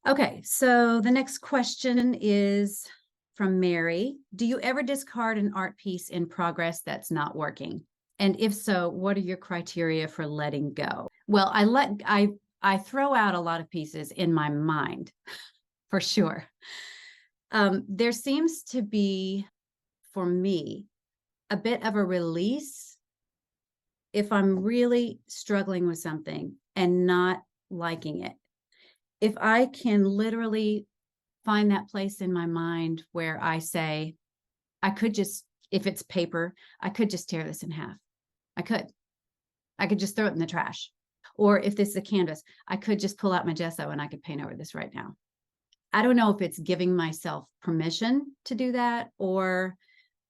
Okay, so the next question is from Mary. Do you ever discard an art piece in progress that's not working? And if so, what are your criteria for letting go? Well, I throw out a lot of pieces in my mind, for sure. There seems to be, for me, a bit of a release if I'm really struggling with something and not liking it. If I can literally find that place in my mind where I say, I could just, if it's paper, I could just tear this in half. I could. I could just throw it in the trash. Or if this is a canvas, I could just pull out my gesso and I could paint over this right now. I don't know if it's giving myself permission to do that, or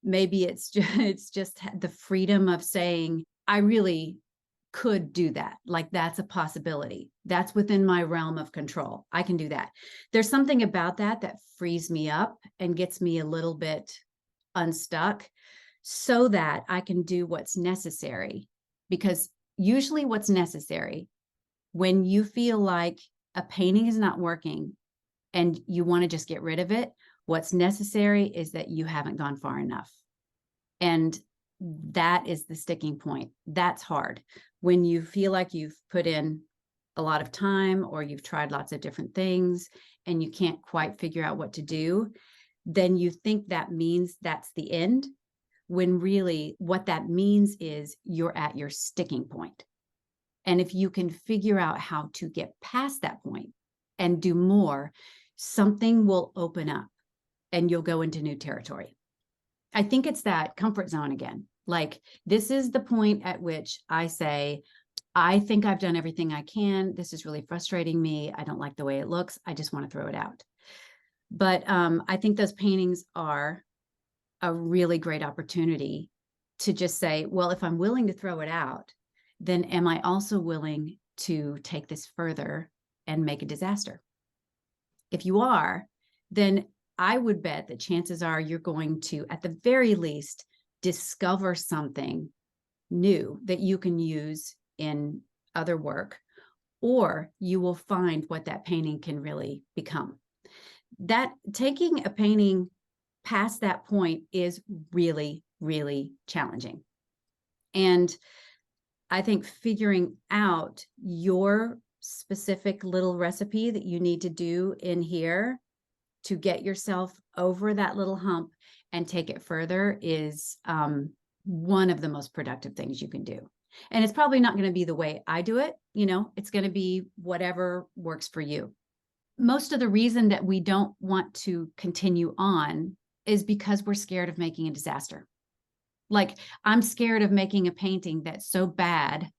maybe it's just the freedom of saying, I really could do that. Like that's a possibility. That's within my realm of control. I can do that. There's something about that that frees me up and gets me a little bit unstuck so that I can do what's necessary. Because usually what's necessary when you feel like a painting is not working and you want to just get rid of it, what's necessary is that you haven't gone far enough. And that is the sticking point. That's hard. When you feel like you've put in a lot of time or you've tried lots of different things and you can't quite figure out what to do, then you think that means that's the end, when really what that means is you're at your sticking point. And if you can figure out how to get past that point and do more, something will open up and you'll go into new territory. I think it's that comfort zone again. Like, this is the point at which I say, I think I've done everything I can. This is really frustrating me. I don't like the way it looks. I just want to throw it out. But I think those paintings are a really great opportunity to just say, well, if I'm willing to throw it out, then am I also willing to take this further and make a disaster? If you are, then I would bet that chances are you're going to, at the very least, discover something new that you can use in other work, or you will find what that painting can really become. That taking a painting past that point is really, really challenging. And I think figuring out your specific little recipe that you need to do in here to get yourself over that little hump and take it further is one of the most productive things you can do. And it's probably not going to be the way I do it. It's going to be whatever works for you. Most of the reason that we don't want to continue on is because we're scared of making a disaster. Like, I'm scared of making a painting that's so bad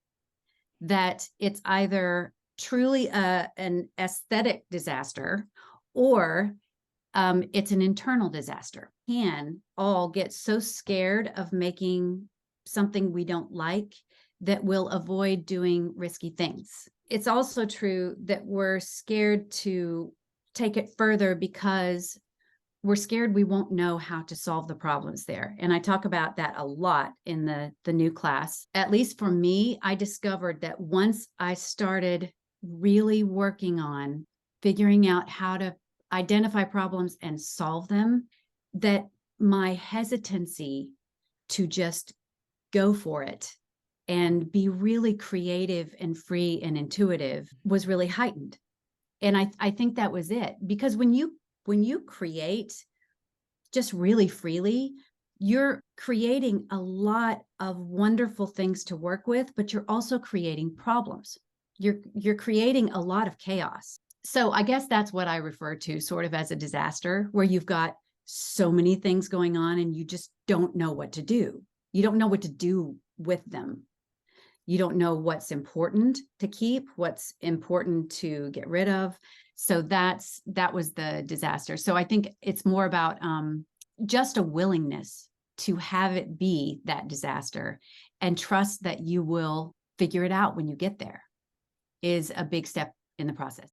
that it's either truly an aesthetic disaster or it's an internal disaster. We can all get so scared of making something we don't like that we'll avoid doing risky things. It's also true that we're scared to take it further because we're scared we won't know how to solve the problems there. And I talk about that a lot in the new class. At least for me, I discovered that once I started really working on figuring out how to identify problems and solve them, that my hesitancy to just go for it and be really creative and free and intuitive was really heightened. And I think that was it. Because when you create just really freely, you're creating a lot of wonderful things to work with, but you're also creating problems. You're creating a lot of chaos. So I guess that's what I refer to sort of as a disaster, where you've got so many things going on and you just don't know what to do. You don't know what to do with them. You don't know what's important to keep, what's important to get rid of. So that was the disaster. So I think it's more about just a willingness to have it be that disaster and trust that you will figure it out when you get there is a big step in the process.